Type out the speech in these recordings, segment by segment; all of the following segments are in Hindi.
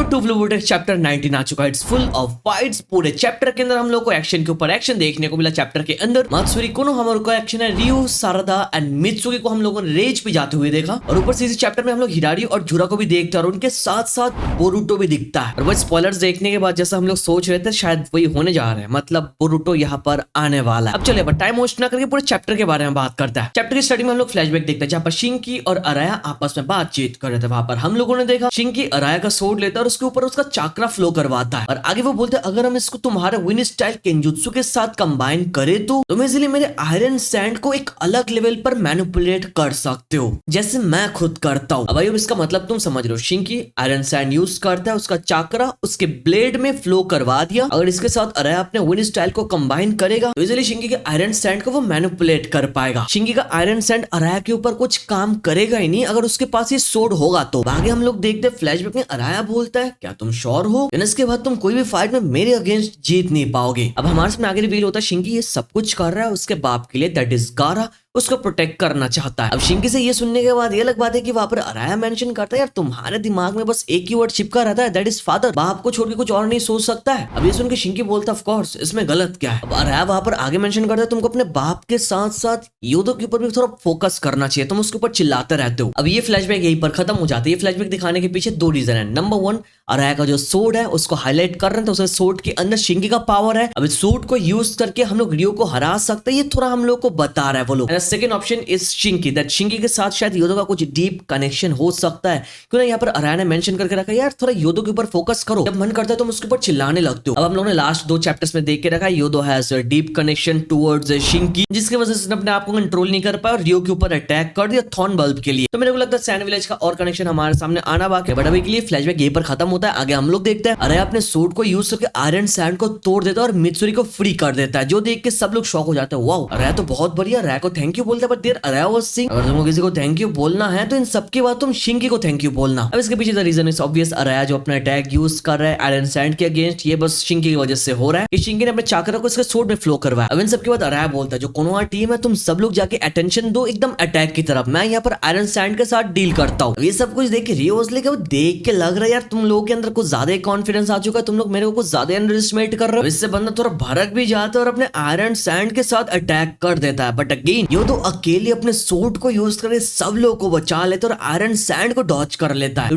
टू ब्लू वॉटर चैप्टर 19 आ चुका है। It's full of fights. पूरे चैप्टर के अंदर हम लोग को एक्शन के ऊपर एक्शन देखने को मिला। चैप्टर के अंदर मात्सुरी कोनोहामारू का एक्शन है, रियो, सारदा एंड मित्सुकी को हम लोगों ने रेज पे जाते हुए देखा। और ऊपर से इस चैप्टर में हम लोग हिरारी और जुरा को भी देखते हैं और उनके साथ साथ बोरुटो भी दिखता है। और वो स्पॉयलर्स देखने के बाद जैसा हम लोग सोच रहे थे शायद वही होने जा रहे हैं, मतलब बोरुटो यहाँ पर आने वाला है। अब चलिए टाइम वेस्ट ना करके पूरे चैप्टर के बारे में बात करता है। चैप्टर की स्टार्टिंग में हम लोग फ्लैशबैक देखते हैं जहाँ पर शिंकी और अराया आपस में बातचीत कर रहे थे। वहां पर हम लोगों ने देखा शिंकी अराया का सोड लेता है और उसके ऊपर उसका चाक्रा फ्लो करवाता है। और आगे वो बोलते हैं अगर हम इसको तुम्हारे विन स्टाइल केंजुत्सु के साथ कंबाइन करें तो तुम इजीली मेरे आयरन सैंड को एक अलग लेवल पर मैनिपुलेट कर सकते हो, जैसे मैं खुद करता हूँ। अब भाई इसका मतलब तुम समझ रहे हो। शिंकी आयरन सैंड यूज करता है, उसका चाक्रा उसके ब्लेड में फ्लो करवा दिया। अगर इसके साथ अराया अपने विन स्टाइल को कंबाइन करेगा तो इजीली शिंकी के आयरन सैंड को वो मैनिपुलेट कर पाएगा। शिंकी का आयरन सैंड अराया के ऊपर कुछ काम करेगा ही नहीं अगर उसके पास ये सोड होगा तो। आगे हम लोग देखते हैं फ्लैशबैक में अराया बोलता है क्या तुम श्योर हो? इसके बाद तुम कोई भी फाइट में मेरे अगेंस्ट जीत नहीं पाओगे। अब हमारे सामने आगे रिवील होता है शिंकी ये सब कुछ कर रहा है उसके बाप के लिए, दैट इज गारा, उसको प्रोटेक्ट करना चाहता है। अब शिंकी से ये सुनने के बाद ये अलग बात है कि वहां पर अराया मेंशन करता है यार तुम्हारे दिमाग में बस एक ही वर्ड चिपका रहता है, दैट इज फादर। बाप को छोड़ के कुछ और नहीं सोच सकता है। अब ये सुन के शिंकी बोलता ऑफ कोर्स इसमें गलत क्या है। अब अराया वहां पर आगे मेंशन करता है तुमको अपने बाप के साथ साथ योदो के ऊपर भी थोड़ा फोकस करना चाहिए, तुम उसके ऊपर चिल्लाते रहते हो। अब ये फ्लैशबैक यहीं पर खत्म हो जाता है। ये फ्लैशबैक दिखाने के पीछे दो रीजन है। नंबर वन, अराया का जो सोड है उसको हाईलाइट कर रहे हैं तो उस सोड के अंदर शिंकी का पावर है। अब इस सोड को यूज करके हम लोग रियो को हरा सकते हैं, ये थोड़ा हम लोग को बता रहा है वो लोग। सेकंड ऑप्शन इज शिंकी, दैट शिंकी के साथ शायद योदो का कुछ डीप कनेक्शन हो सकता है। क्यों ना यहाँ पर अराया ने मेंशन करके रखा यार थोड़ा योदो के ऊपर फोकस करो, जब मन करता है तुम उसके ऊपर चिल्लाने लगते हो। अब हम लोगों ने लास्ट दो चैप्टर्स में देख के रखा है Yodo has a deep connection towards Shinki, जिसकी वजह से उसने अपने आप को कंट्रोल नहीं कर पाया और रियो के ऊपर अटैक कर दिया थॉर्न बल्ब के लिए। तो मेरे को लगता है सैंड विलेज का और कनेक्शन हमारे सामने आना बाकी है, बट अभी के लिए फ्लैशबैक यहीं पर खत्म होता है। आगे हम लोग देखते हैं अराया अपने सूट को यूज करके आयरन सैंड को तोड़ देता है और मित्सुरी को फ्री कर देता है, जो देख के सब लोग शॉक हो जाते हैं। वाओ अराया तो बहुत बढ़िया, अराया को थैंक यू बोलता है, बट देयर अराया वाज सिंग। अगर तुमको किसी को थैंक यू बोलना है तो इन सबके बाद तुम शिंकी को थैंक यू बोलना। अब इसके पीछे द रीजन इज ऑब्वियस, अराया जो अपना अटैक यूज कर रहा है आयरन सैंड के अगेंस्ट ये बस शिंकी की वजह से हो रहा है कि शिंकी ने अपने चाक्रा को इसके सोड में फ्लो करवाया। अब इन सबके बाद अराया बोलता है जो कोनोहा टीम है तुम सब लोग जाके अटेंशन दो एकदम अटैक की तरफ, मैं यहाँ पर आयरन सैंड के साथ डील करता हूँ। ये सब कुछ देख के रियो लेके वो देख के लग रहा है यार तुम लोगों के अंदर कुछ ज्यादा कॉन्फिडेंस आ चुका है, तुम लोग मेरे को कुछ ज्यादा अंडर एस्टिमेट कर रहे हो। इससे बंदा थोड़ा भड़क भी जाता है और अपने आयरन सैंड के साथ अटैक कर देता है। बट अगेन यो तो अकेले अपने सोड को यूज करके सब लोगों को बचा लेता है और आयरन सैंड को डॉच कर लेता है।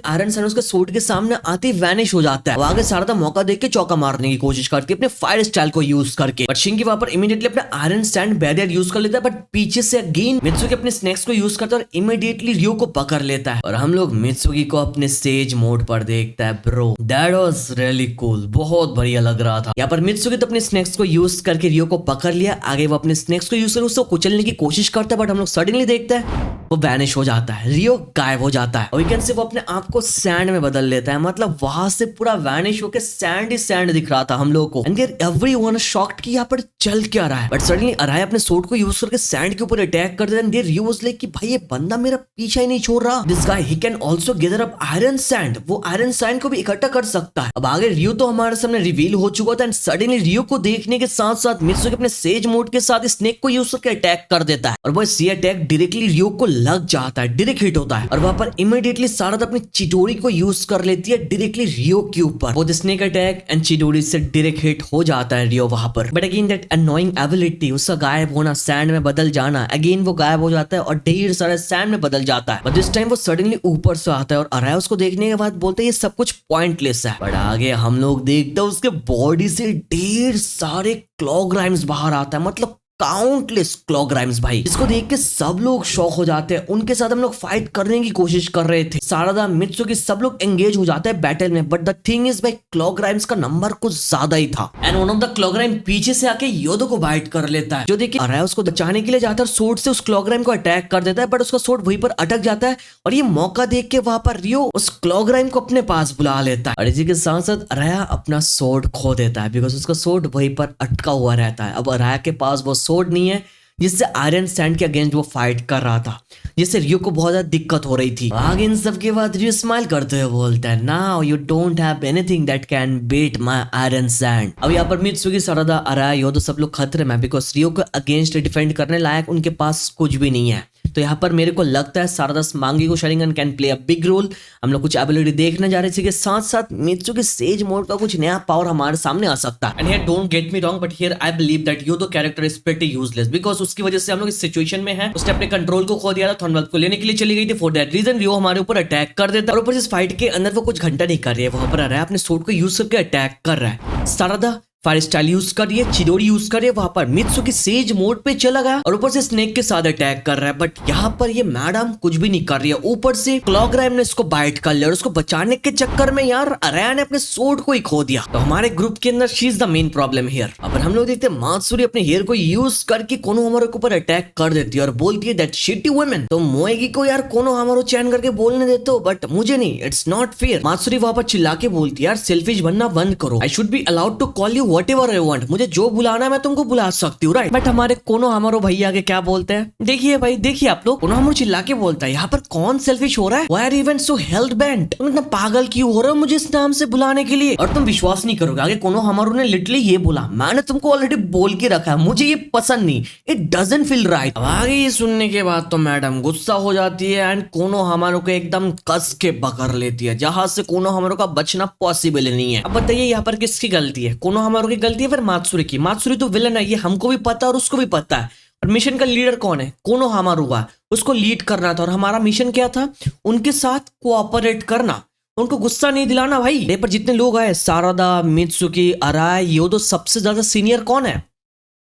आयरन सैंड उसके सोड के सामने आते ही वैनिश हो जाता है। आगे सारदा मौका देख के चौका मारने की कोशिश करती है अपने फायर स्टाइल को यूज करके, बट शिंकी वहां पर इमीडिएटली अपने आयरन सैंड बैरियर यूज कर लेता है। बट पीछे से अगेन मित्सुकी अपने स्नेक्स को यूज करता है और इमीडिएटली रियो को पकड़ लेता है। और हम लोग मित्सुकी को अपने सेज मोड पर देखता है। Bro that was really cool, बहुत बढ़िया लग रहा था। यहाँ पर मित्सुकी तो अपने स्नेक्स को यूज करके रियो को पकड़ लिया। आगे वो अपने स्नेक्स को यूज करके उसको कुचलने की कोशिश करता है, बट हम लोग सडनली देखते हैं वो वैनिश हो जाता है, रियो गायब हो जाता है। और वी कैन से वो अपने आप को सैंड में बदल लेता है, मतलब वहां से पूरा वैनिश होकर सैंड ही सैंड दिख रहा था हम लोगों को। एंड एवरीवन शॉक्ड कि यहाँ पर चल क्या रहा है। बट सडनली अराया अपने सोड को यूज करके सैंड के ऊपर अटैक कर देता है। रियो वाज लाइक कि भाई ये बंदा मेरा पीछा ही नहीं छोड़ रहा, this guy he can also gather up iron sand, वो आयरन सैंड को भी इकट्ठा कर सकता है। अब आगे रियो तो हमारे सामने रिवील हो चुका था एंड सडनली रियो को देखने के साथ साथ मित्सुकी अपने सेज मोड के साथ स्नेक को यूज करके अटैक कर देता है और वो ये अटैक डायरेक्टली रियो को लग जाता है, डायरेक्ट हिट होता है। और वहां पर इमीडिएटली सारदा अपनी चिडोरी को यूज कर लेती है डायरेक्टली रियो के ऊपर। वो स्नेक अटैक एंड चिडोरी से डायरेक्ट हिट हो जाता है रियो वहां पर। But again that annoying ability, उसका गायब होना, सैंड में बदल जाना, अगेन वो गायब हो जाता है और ढेर सारा सैंड में बदल जाता है। बट दिस टाइम वो सडनली ऊपर से आता है और अराया उसको देखने के बाद बोलते हैं ये सब कुछ पॉइंटलेस है। बट आगे हम लोग देखते हैं उसके बॉडी से ढेर सारे क्लॉग्राइम्स बाहर आता है, मतलब काउंटलेस क्लॉग्राइम्स भाई, इसको देख के सब लोग शॉक हो जाते हैं। उनके साथ हम लोग फाइट करने की कोशिश कर रहे थे, सारदा मित्सुकी सब लोग एंगेज हो जाते हैं बैटल में। बट द थिंग इज भाई क्लॉग्राइम्स का नंबर कुछ ज्यादा ही था एंड वन ऑफ द क्लॉग्राइम पीछे से आके योदो को बाइट कर लेता है, जो देखिए अराया उसको बचाने के लिए जाता है, सोड से उस क्लॉग्राइम को अटैक कर देता है। बट उसका सोड वहीं पर अटक जाता है और ये मौका देख के वहां पर रियो उस क्लॉग्राइम को अपने पास बुला लेता है। और इसी के साथ साथ अराया अपना सोड खो देता है बिकॉज उसका सोड वहीं पर अटका हुआ रहता है। अब अराया के पास वो सोड नहीं है जिससे आयरन सैंड के अगेंस्ट वो फाइट कर रहा था, जिससे रियो को बहुत ज्यादा दिक्कत हो रही थी। आगे इन सब के बाद रियो स्माइल करते हुए बोलता है now you don't have anything that can beat my iron sand. अब यहाँ पर मित्सुकी, सारदा, अराया, योदो सब लोग खतरे में बिकॉज रियो को अगेंस्ट डिफेंड करने लायक उनके पास कुछ भी नहीं है। तो यहाँ पर मेरे को लगता है सारदास मांगी को Sharingan can play a big role. हम लोग कुछ एबिलिटी देखने जा रहे थे कि साथ साथ मित्सुकी सेज मोड का कुछ नया पावर हमारे सामने आ सकता है। And here don't get me wrong, but here I believe that Yodo character is pretty useless, because उसकी वजह से हम लोग इस सिचुएशन में है। उसने अपने कंट्रोल को खो दिया था, थॉर्नवेल्थ को लेने के लिए चली गई थी। फॉर दैट रीजन रियो हमारे ऊपर अटैक कर देता है और ऊपर इस फाइट के अंदर वो कुछ घंटा नहीं कर रही है, वहां पर आ रहा है अपने सोर्ड को यूज करके अटैक कर रहा है। सारदा फायर स्टाइल यूज कर रही है, चिडोरी यूज कर रही है, वहां पर मित्सुकी सेज मोड पे चला गया और ऊपर से स्नेक के साथ अटैक कर रहा है। बट यहाँ पर ये मैडम कुछ भी नहीं कर रही है, ऊपर से क्लॉग्राइम ने इसको बाइट कर लिया और उसको बचाने के चक्कर में यार अराया ने अपने सोर्ड को ही खो दिया। तो हमारे ग्रुप के अंदर she is the main problem here. अब हम लोग देखते हैं मात्सुरी अपने हेयर को यूज करके कोनोहामारू के ऊपर अटैक कर देती है और बोलती है दैट शिटी वुमेन, तो मोएगी को यार कोनोहामारू चैन करके बोलने देते हो, बट मुझे नहीं, इट्स नॉट फेयर। मात्सुरी वहां पर चिल्ला के बोलती है यार सेल्फिश बनना बंद करो, I should be allowed to call you whatever I want, मुझे जो बुलाना है मैं तुमको बुला सकती हूँ, राइट। बट हमारे कोनोहामारू भैया के क्या बोलते हैं, देखिए भाई देखिए आप लोग, कोनोहामारू चिल्ला के बोलता है यहाँ पर कौन सेल्फिश हो रहा है, why are even so hell bent, तुम इतना पागल क्यों हो रहे हो मुझे इस नाम से बुलाने के लिए। और तुम विश्वास नहीं करोगे, आगे कोनोहामारू ने लिटरली ये बोला, मैंने तुमको ऑलरेडी बोल के रखा है, मुझे ये पसंद नहीं, इट डजंट फील राइट। अब आगे ये सुनने के बाद तो मैडम गुस्सा हो जाती है एंड कोनोहामारू को एकदम कस के पकड़ लेती है, जहां से कोनोहामारू का बचना पॉसिबल नहीं है। अब बताइए यहाँ पर किसकी गलती है, कोनोहामारू की गलती है फिर मात्सुरी की? मात्सुरी तो विलन है, ये हमको भी पता है और उसको भी पता है। और मिशन का लीडर कौन है? कोनोहामारू का, उसको लीड करना था और हमारा मिशन क्या था? उनके साथ कोऑपरेट करना, उनको गुस्सा नहीं दिलाना भाई। ये पर जितने लोग आए, सारदा, मित्सुकी, अराय, योदो, सबसे ज्यादा सीनियर कौन है?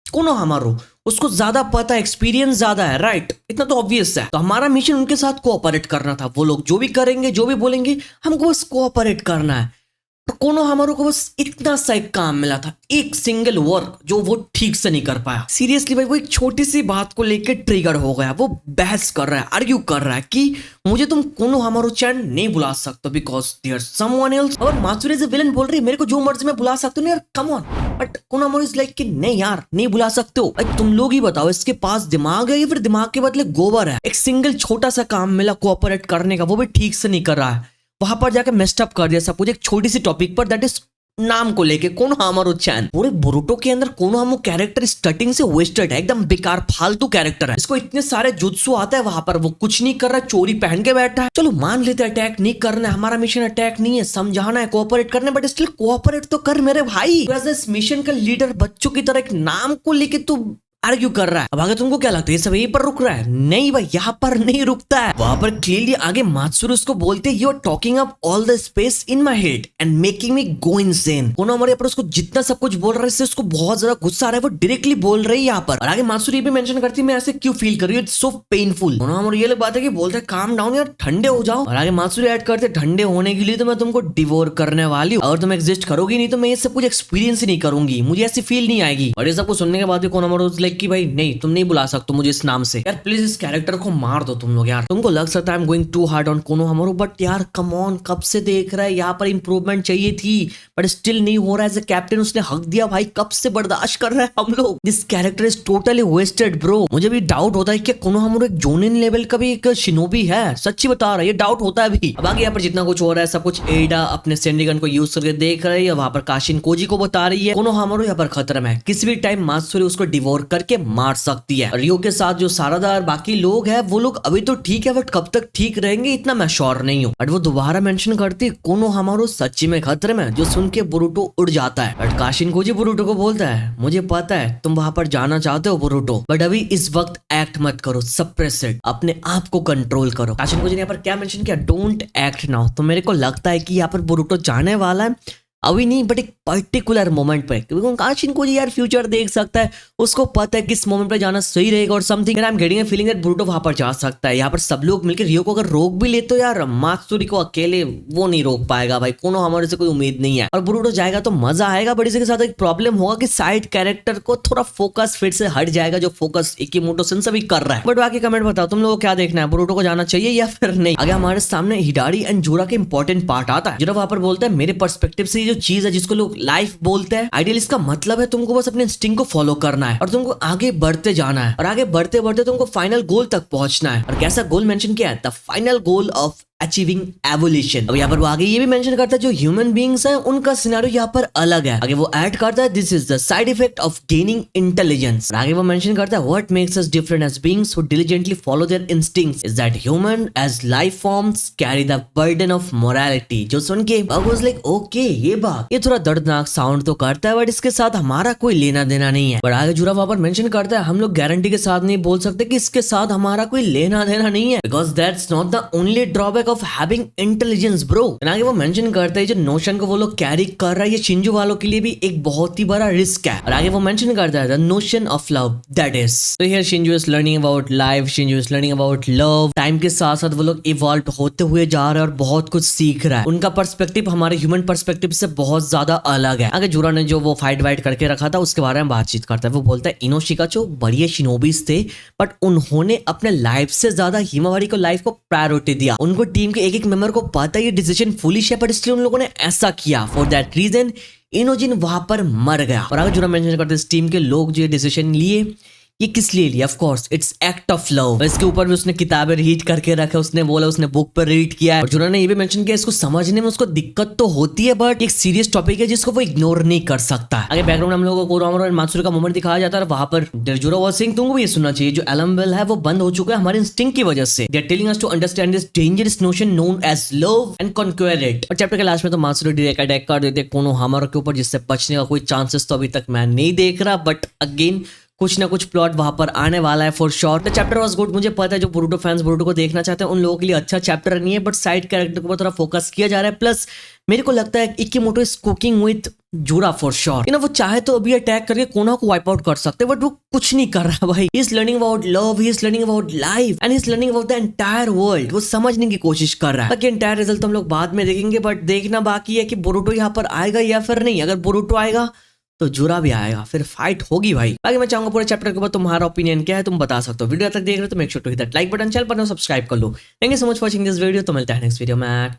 कोनोहामारू, उसको ज्यादा पता है, एक्सपीरियंस ज्यादा है, राइट, इतना तो ऑब्वियस है। तो हमारा मिशन उनके साथ कोऑपरेट करना था, वो लोग जो भी करेंगे जो भी बोलेंगे हमको बस कोऑपरेट करना है। तो कोनोहामारू को बस इतना सा एक काम मिला था, एक सिंगल वर्क जो वो ठीक से नहीं कर पाया। सीरियसली भाई वो एक छोटी सी बात को लेकर ट्रिगर हो गया, वो बहस कर रहा है, आर्ग्यू कर रहा है कि मुझे तुम कोनोहामारू चैन नहीं बुला सकते बिकॉज देयर समवन एल्स। और मात्सुरी एज अ विलन बोल रही है मेरे को जो मर्जी मैं बुला सकता हूँ यार, come on. But Konohamaru is like कि नहीं यार नहीं बुला सकते हो, तुम लोग ही बताओ इसके पास दिमाग है या फिर दिमाग के बदले गोबर है। एक सिंगल छोटा सा काम मिला कोऑपरेट करने का, वो भी ठीक से नहीं कर रहा है, वहां पर जाकर मेस्ड अप कर दिया सब कुछ एक छोटी सी टॉपिक पर, दैट इज नाम को लेके कोनोहामारू चैन। पूरे बोरुटो के अंदर कोनोहामारू कैरेक्टर स्टार्टिंग से वेस्टेड है, एकदम बेकार फालतू कैरेक्टर है। इसको इतने सारे जुत्सु आता है, वहां पर वो कुछ नहीं कर रहा है, चोरी पहन के बैठा है। चलो मान लेते अटैक नहीं करना है, हमारा मिशन अटैक नहीं है, समझाना है, कोऑपरेट करना है, बट स्टिल कोऑपरेट तो कर मेरे भाई। इस मिशन का लीडर बच्चों की तरह एक नाम को लेके तू आर्ग्यू कर रहा है। अब आगे तुमको क्या लगता है ये सब यहीं पर रुक रहा है? नहीं भाई, यहाँ पर नहीं रुकता है। वहां पर क्लियरली आगे मात्सुरी उसको बोलते you are talking up all the space in my head and making me go insane. Konohamaru पर उसको जितना सब कुछ बोल रहा है इससे उसको बहुत ज्यादा गुस्सा आ रहा है, वो डायरेक्टली बोल रही है यहाँ पर। और आगे मात्सुरी भी मेंशन करती है मैं ऐसे क्यों फील कर रही हूँ, इट्स सो पेनफुल। कोनोहामारू ये बात है कि बोलते हैं काम डाउन यार, ठंडे हो जाओ। और आगे मात्सुरी ऐड करते ठंडे होने के लिए तो मैं तुमको डिवोर करने वाली हूँ, और तुम एग्जिस्ट करोगी नहीं तो मैं ये सब कुछ एक्सपीरियंस ही नहीं करूंगी, मुझे ऐसी फील नहीं आएगी। और ये सब कुछ सुनने के बाद भी कोनोहामारू लाइक कि भाई नहीं नहीं बुला सकते मुझे इस नाम से, यार प्लीज इस कैरेक्टर को मार दो तुम लोग यार। तुमको लग सकता है I am going to hard on Konohamaru, but यार कम ऑन, कब से देख रहा है, यहाँ पर इंप्रूवमेंट चाहिए थी बट स्टिल नहीं हो रहा है। एज अ कैप्टन उसने हक दिया भाई, कब से बर्दाश्त कर रहा है हम लोग। This character is totally wasted bro. मुझे भी डाउट होता है कि कोनोहामारू एक जोनिन लेवल का भी एक शिनोबी है, सच्ची बता रहा है, ये डाउट होता है भी। अब आगे यहाँ पर जितना कुछ हो रहा है सब कुछ एडा अपने सेंडिगन को यूज करके देख रही है, वहां पर काशिन कोजी को बता रही है कोनोहामारू यहाँ पर खतरा में है, किसी भी टाइम मात्सुरी उसको डिवोर करके मार सकती है। रियो के साथ जो सारदा और बाकी लोग हैं वो लोग अभी तो ठीक है, बट कब तक ठीक रहेंगे इतना मैं श्योर नहीं हूँ। बट वो दोबारा मेंशन करती कोनोहामारू सच्ची में खतरे में, जो सुन के बोरुटो उड़ जाता है। बट काशिन कोजी बोरुटो को बोलता है मुझे पता है तुम वहां पर जाना चाहते हो बोरुटो, बट अभी इस वक्त एक्ट मत करो, सप्रेस इट, अपने आप को कंट्रोल करो। काशिन कोजी ने यहाँ पर क्या मेंशन किया, डोंट एक्ट नाउ। तो मेरे को लगता है कि यहाँ पर बोरुटो जाने वाला है, अभी नहीं बट एक पर्टिकुलर मोमेंट पे, क्योंकि काशिन कोजी यार फ्यूचर देख सकता है, उसको पता है किस मोमेंट पे जाना सही रहेगा और something. I am getting a feeling that Boruto वहां पर जा सकता है। यहाँ पर सब लोग मिलकर रियो को अगर रोक भी ले तो यार मात्सुरी को अकेले वो नहीं रोक पाएगा भाई, कोनोहामारू से कोई उम्मीद नहीं है। और बोरुटो जाएगा तो मजा आएगा, बट इसी के साथ एक प्रॉब्लम होगा कि साइड कैरेक्टर को थोड़ा फोकस फिर से हट जाएगा, जो फोकस इकिमोटो सेन सभी कर रहा है। बट बाकी कमेंट बताओ तुम लोगों को क्या देखना है, बोरुटो को जाना चाहिए या फिर नहीं। आगे हमारे सामने हिडारी एंड जोरा के इंपॉर्टेंट पार्ट आता है, जो वहां पर बोलता है मेरे पर्सपेक्टिव से ये जो चीज है जिसको लोग लाइफ बोलते हैं, आइडियल इसका मतलब है तुमको बस अपने इंस्टिंक्ट को फॉलो करना है और तुमको आगे बढ़ते जाना है, और आगे बढ़ते बढ़ते तुमको फाइनल गोल तक पहुंचना है। और कैसा गोल मेंशन किया है, the final goal of achieving evolution. अब यहाँ पर वो आगे ये भी मेंशन करता है जो ह्यूमन बीइंग्स हैं उनका सिनेरियो यहाँ पर अलग है। आगे वो ऐड करता है this is the side effect of gaining intelligence. आगे वो मेंशन करता है what makes us different as beings who diligently follow their instincts is that human as life forms carry the burden of morality. जो सुन के आई वाज लाइक ओके ये बात ये थोड़ा दर्दनाक साउंड तो करता है बट इसके साथ हमारा कोई लेना देना नहीं है। बट आगे जुरा वहां पर मेंशन करता है हम लोग गारंटी के साथ नहीं बोल सकते कि इसके साथ हमारा कोई लेना देना नहीं है because that's not the only drawback of having intelligence bro. आगे वो मेंशन करता है जो नोशन को वो लोग कैरी कर रहा है ये शिंजू वालों के लिए भी एक बहुत ही बड़ा रिस्क है। और आगे वो मेंशन करता है the notion of love that is तो here Shinju is learning about life, Shinju is learning about love. Time के साथ साथ वो लोग इवॉल्व होते हुए जा रहे हैं और बहुत कुछ सीख रहा है। उनका पर्सपेक्टिव हमारे ह्यूमन पर्सपेक्टिव से बहुत ज्यादा अलग है। आगे जुरा ने जो वो फाइट वाइट करके रखा था उसके बारे में बातचीत करता है। वो बोलता है इनोशिकाचो बढ़िया शिनोबीज थे बट उन्होंने अपने लाइफ से ज्यादा हिमावारी को लाइफ को प्रायोरिटी दिया। उनको टीम के एक एक मेंबर को पता है ये डिसीजन फुलिश है बट इसलिए उन लोगों ने ऐसा किया। फॉर दैट रीजन इनोजिन वहां पर मर गया। और आगे जुरा मेंशन करते हैं इस टीम के लोग जो डिसीजन लिए ये किस लिए लिया, of course it's act of love. इसके ऊपर भी उसने किताबें रीड करके रखे, उसने बोला उसने बुक पर रीड किया है। और जुरा ने ये भी मेंशन किया इसको समझने में उसको दिक्कत तो होती है बट एक सीरियस टॉपिक है जिसको वो इग्नोर नहीं कर सकता। आगे बैकग्राउंड हम लोगों को कोरामारू और मात्सुरी का मोमेंट दिखाया जाता है। वहां पर जुरा वाज सेइंग तुमको भी ये सुनना चाहिए जो एलम बेल है वो बंद हो चुका है हमारे इंस्टिंक्ट की वजह से। They are telling us to understand this dangerous notion known as love and conquer it. और चैप्टर के लास्ट में तो मात्सुरी डायरेक्ट अटैक कर देते कोनोहामारू के ऊपर जिससे बचने का कोई चांसेस तो अभी तक मैं नहीं देख रहा बट अगेन कुछ ना कुछ प्लॉट वहां पर आने वाला है for sure. The chapter was good. मुझे पता है जो बोरुटो फैंस बोरुटो को देखना चाहते हैं उन लोगों के लिए अच्छा चैप्टर नहीं है बट साइड कैरेक्टर के ऊपर थोड़ा फोकस किया जा रहा है। प्लस मेरे को लगता है Ikemoto is cooking with Jura for sure. वो चाहे तो अभी अटैक करके कोना को वाइप आउट कर सकते बट वो कुछ नहीं कर रहा भाई। He is learning about love, he is learning about life and he is learning about the entire world. वो समझने की कोशिश कर रहा है। बाकी एंटायर रिजल्ट हम लोग बाद में देखेंगे बट देखना बाकी है कि बोरुटो यहाँ पर आएगा या फिर नहीं। अगर बोरुटो आएगा तो जुरा भी आएगा, फिर फाइट होगी भाई। आगे मैं चाहूंगा पूरे चैप्टर के ऊपर तुम्हारा ओपिनियन क्या है तुम बता सकते हो। वीडियो तक देख रहे हो तो make sure to hit that like button, channel पर सब्सक्राइब कर लो। Thank you so much for watching this video. तो मिलता है नेक्स्ट वीडियो में।